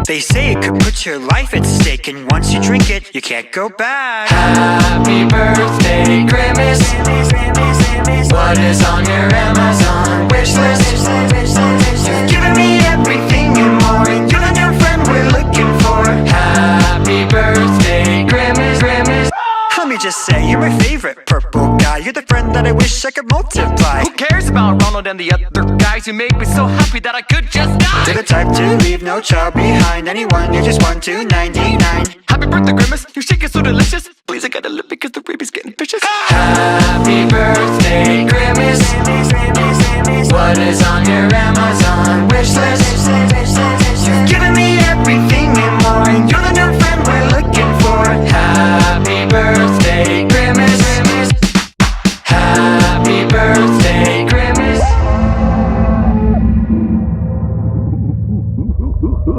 They say it could put your life at stake, and once you drink it, you can't go back. Happy birthday, Grimace. What is on your Amazon wish list? You've given me everything and more, and you're the new friend we're looking for. Happy birthday, Grimace. Let me just say, you're my favorite purple guy. You're the friend that I wish I could multiply. Who cares about Ronald and the other guys? You make me so happy that I could just die. You're the type to leave no child behind. Anyone, you're just 1 to 99. Happy birthday, Grimace. Your shake is so delicious. Please, I gotta live because the baby's getting vicious. Happy birthday, Grimace. What is on your Amazon wish list?